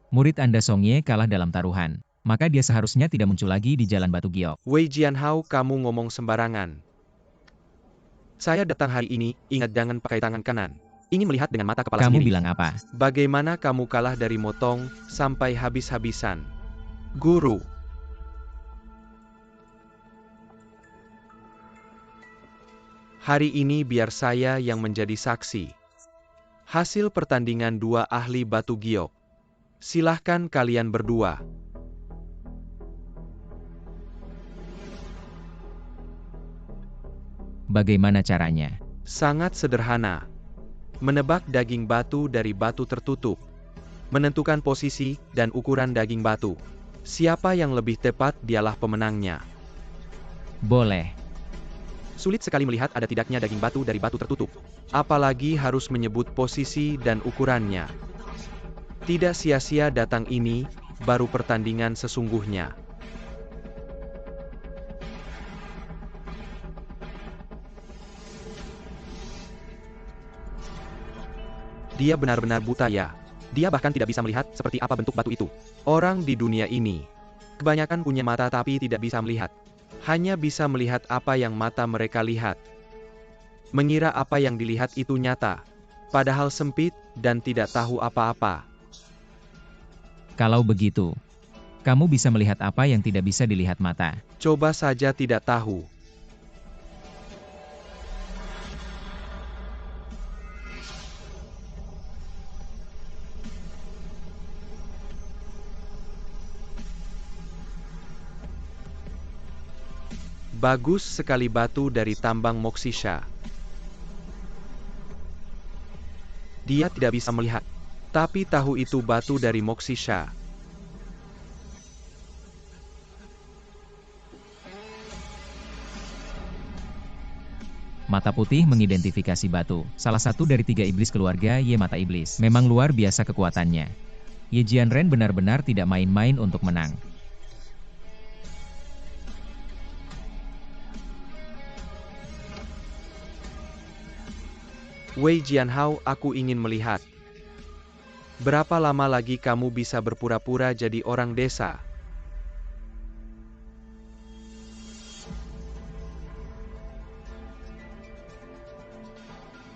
Murid Anda Song Ye kalah dalam taruhan. Maka dia seharusnya tidak muncul lagi di Jalan Batu Giok. Wei Jianhao, kamu ngomong sembarangan. Saya datang hari ini, ingat jangan pakai tangan kanan. Ingin melihat dengan mata kepala Kamu sendiri. bilang apa? Bagaimana kamu kalah dari Motong sampai habis-habisan? Guru. Hari ini biar saya yang menjadi saksi. Hasil pertandingan dua ahli batu giok. Silahkan kalian berdua. Bagaimana caranya? Sangat sederhana. Menebak daging batu dari batu tertutup. Menentukan posisi dan ukuran daging batu. Siapa yang lebih tepat dialah pemenangnya. Boleh. Sulit sekali melihat ada tidaknya daging batu dari batu tertutup. Apalagi harus menyebut posisi dan ukurannya. Tidak sia-sia datang ini, baru pertandingan sesungguhnya. Dia benar-benar buta ya. Dia bahkan tidak bisa melihat seperti apa bentuk batu itu. Orang di dunia ini, kebanyakan punya mata tapi tidak bisa melihat. Hanya bisa melihat apa yang mata mereka lihat. Mengira apa yang dilihat itu nyata. Padahal sempit dan tidak tahu apa-apa. Kalau begitu, kamu bisa melihat apa yang tidak bisa dilihat mata. Coba saja tidak tahu. Bagus sekali batu dari tambang Moksisha. Dia tidak bisa melihat, tapi tahu itu batu dari Moksisha. Mata putih mengidentifikasi batu. Salah satu dari 3 iblis keluarga Ye Mata Iblis. Memang luar biasa kekuatannya. Ye Jianren benar-benar tidak main-main untuk menang. Wei Jianhao, aku ingin melihat. Berapa lama lagi kamu bisa berpura-pura jadi orang desa?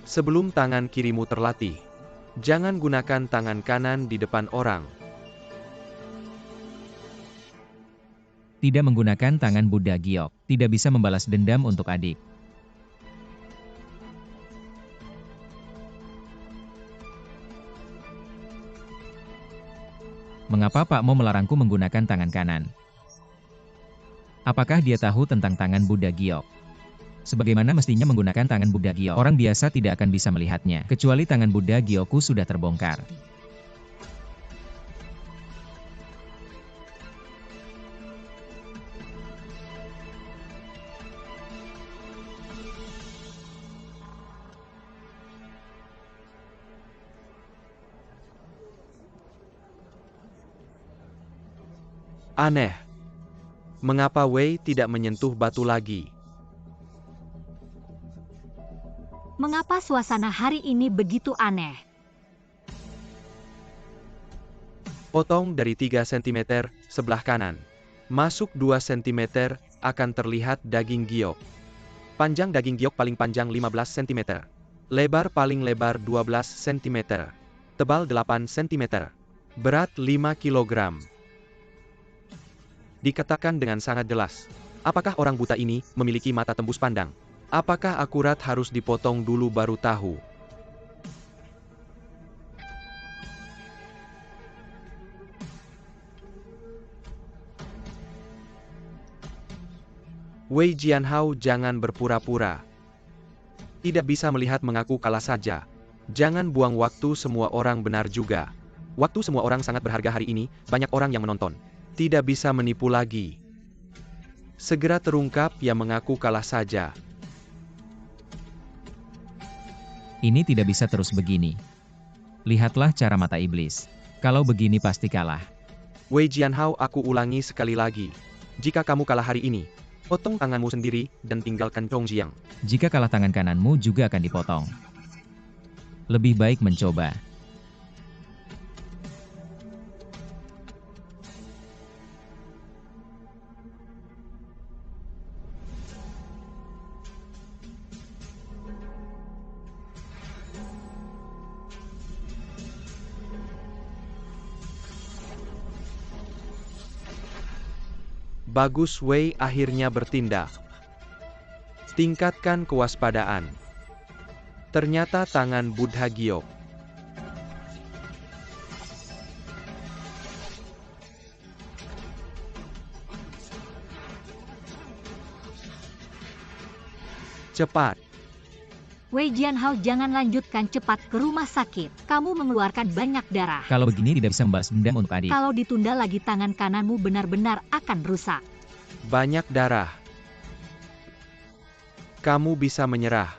Sebelum tangan kirimu terlatih, jangan gunakan tangan kanan di depan orang. Tidak menggunakan tangan Buddha Giok, tidak bisa membalas dendam untuk adik. Mengapa Pak Mo melarangku menggunakan tangan kanan? Apakah dia tahu tentang tangan Buddha Giok? Sebagaimana mestinya menggunakan tangan Buddha Giok, orang biasa tidak akan bisa melihatnya, kecuali tangan Buddha Giokku sudah terbongkar. Aneh. Mengapa Wei tidak menyentuh batu lagi? Mengapa suasana hari ini begitu aneh? Potong dari 3 cm sebelah kanan. Masuk 2 cm akan terlihat daging giok. Panjang daging giok paling panjang 15 cm. Lebar paling lebar 12 cm. Tebal 8 cm. Berat 5 kg. Dikatakan dengan sangat jelas. Apakah orang buta ini memiliki mata tembus pandang? Apakah akurat harus dipotong dulu baru tahu? Wei Jianhao, jangan berpura-pura. Tidak bisa melihat mengaku kalah saja. Jangan buang waktu, semua orang benar juga. Waktu semua orang sangat berharga hari ini, banyak orang yang menonton. Tidak bisa menipu lagi. Segera terungkap yang mengaku kalah saja. Ini tidak bisa terus begini. Lihatlah cara mata iblis. Kalau begini pasti kalah. Wei Jianhao, aku ulangi sekali lagi. Jika kamu kalah hari ini, potong tanganmu sendiri dan tinggalkan Chongjiang. Jika kalah tangan kananmu juga akan dipotong. Lebih baik mencoba. Bagus, Wei akhirnya bertindak. Tingkatkan kewaspadaan. Ternyata tangan Buddha Giok. Cepat. Wei Jianhao, jangan lanjutkan, cepat ke rumah sakit. Kamu mengeluarkan banyak darah. Kalau begini tidak bisa membalas dendam untuk adik. Kalau ditunda lagi tangan kananmu benar-benar akan rusak. Banyak darah. Kamu bisa menyerah.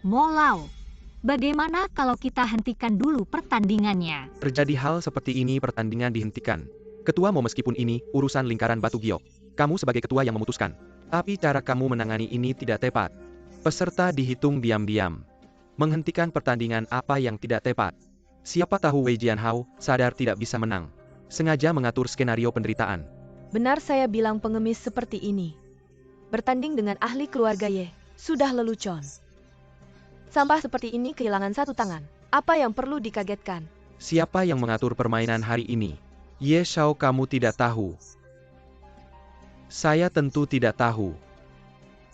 Mo Lao, bagaimana kalau kita hentikan dulu pertandingannya? Terjadi hal seperti ini, pertandingan dihentikan. Ketua mau, meskipun ini urusan lingkaran batu giok. Kamu sebagai ketua yang memutuskan. Tapi cara kamu menangani ini tidak tepat. Peserta dihitung diam-diam. Menghentikan pertandingan apa yang tidak tepat. Siapa tahu Wei Jianhao sadar tidak bisa menang. Sengaja mengatur skenario penderitaan. Benar saya bilang pengemis seperti ini. Bertanding dengan ahli keluarga Ye, sudah lelucon. Sampah seperti ini kehilangan satu tangan. Apa yang perlu dikagetkan? Siapa yang mengatur permainan hari ini? Ye Shao, kamu tidak tahu. Saya tentu tidak tahu.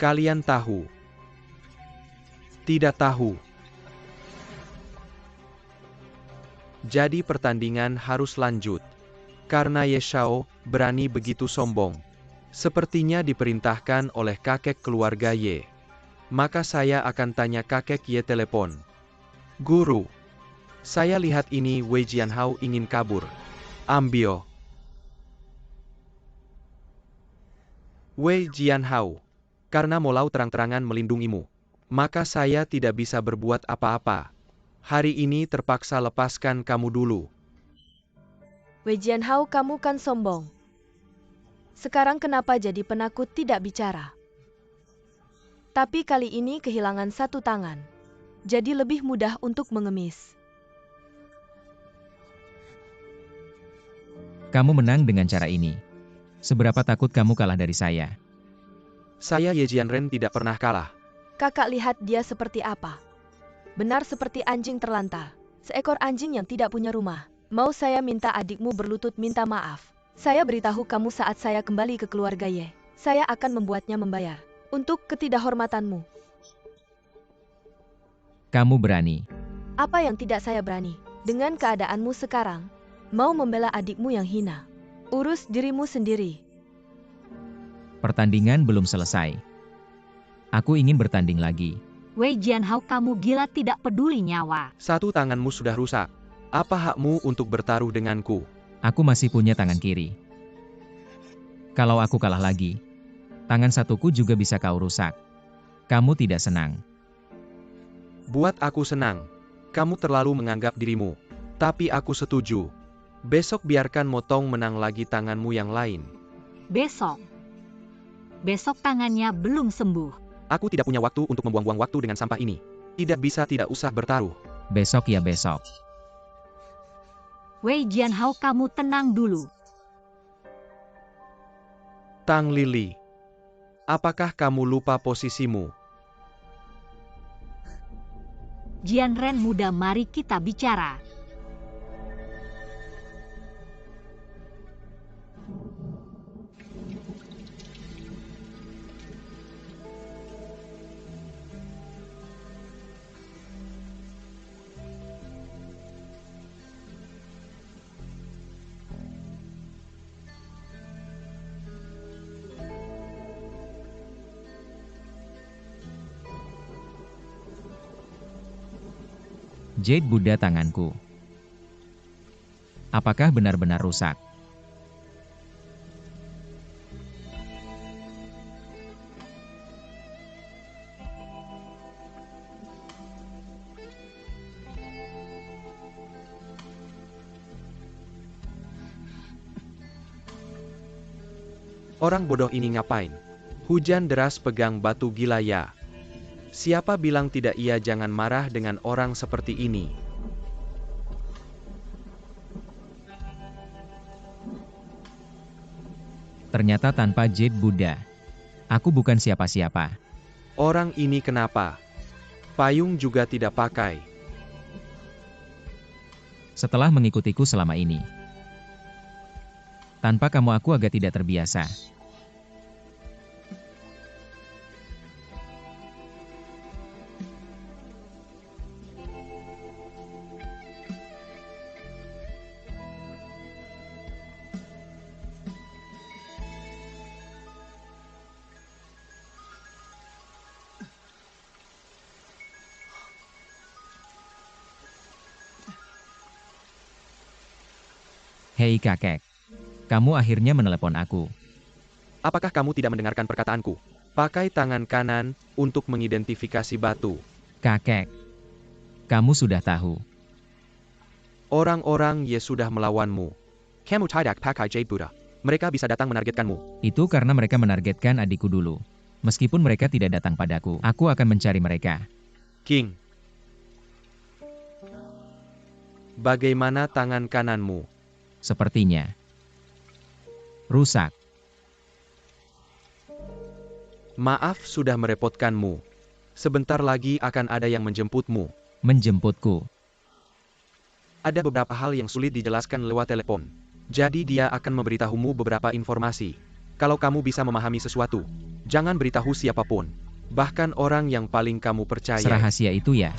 Kalian tahu. Tidak tahu. Jadi pertandingan harus lanjut. Karena Ye Shao berani begitu sombong. Sepertinya diperintahkan oleh kakek keluarga Ye. Maka saya akan tanya kakek Ye telepon. Guru. Saya lihat ini Wei Jianhao ingin kabur. Ambio. Wei Jianhao. Karena Mo Lao terang-terangan melindungimu. Maka saya tidak bisa berbuat apa-apa. Hari ini terpaksa lepaskan kamu dulu. Wei Jianhao, kamu kan sombong. Sekarang kenapa jadi penakut tidak bicara? Tapi kali ini kehilangan satu tangan. Jadi lebih mudah untuk mengemis. Kamu menang dengan cara ini. Seberapa takut kamu kalah dari saya? Saya Ye Jianren tidak pernah kalah. Kakak lihat dia seperti apa? Benar seperti anjing terlantar. Seekor anjing yang tidak punya rumah. Mau saya minta adikmu berlutut minta maaf. Saya beritahu kamu saat saya kembali ke keluarga Ye. Saya akan membuatnya membayar. Untuk ketidakhormatanmu. Kamu berani. Apa yang tidak saya berani? Dengan keadaanmu sekarang, mau membela adikmu yang hina. Urus dirimu sendiri. Pertandingan belum selesai. Aku ingin bertanding lagi. Wei Jianhao, kamu gila tidak peduli nyawa. Satu tanganmu sudah rusak. Apa hakmu untuk bertaruh denganku? Aku masih punya tangan kiri. Kalau aku kalah lagi, tangan satuku juga bisa kau rusak. Kamu tidak senang. Buat aku senang. Kamu terlalu menganggap dirimu. Tapi aku setuju. Besok biarkan Motong menang lagi tanganmu yang lain. Besok tangannya belum sembuh. Aku tidak punya waktu untuk membuang-buang waktu dengan sampah ini. Tidak bisa tidak usah bertaruh. Besok ya besok. Wei Jianhao, kamu tenang dulu. Tang Lili. Apakah kamu lupa posisimu? Jianren muda, mari kita bicara. Jade Buddha tanganku. Apakah benar-benar rusak? Orang bodoh ini ngapain? Hujan deras pegang batu gila ya. Siapa bilang tidak? Ia jangan marah dengan orang seperti ini. Ternyata tanpa Jade Buddha, aku bukan siapa-siapa. Orang ini kenapa? Payung juga tidak pakai. Setelah mengikutiku selama ini, tanpa kamu aku agak tidak terbiasa. Hei kakek, kamu akhirnya menelepon aku. Apakah kamu tidak mendengarkan perkataanku? Pakai tangan kanan untuk mengidentifikasi batu. Kakek, kamu sudah tahu. Orang-orang Ye sudah melawanmu. Kamu tidak pakai Jade Buddha. Mereka bisa datang menargetkanmu. Itu karena mereka menargetkan adikku dulu. Meskipun mereka tidak datang padaku, aku akan mencari mereka. King. Bagaimana tangan kananmu? Sepertinya rusak. Maaf sudah merepotkanmu. Sebentar lagi akan ada yang menjemputmu. Menjemputku. Ada beberapa hal yang sulit dijelaskan lewat telepon. Jadi dia akan memberitahumu beberapa informasi. Kalau kamu bisa memahami sesuatu, jangan beritahu siapapun. Bahkan orang yang paling kamu percaya. Serahasia itu ya?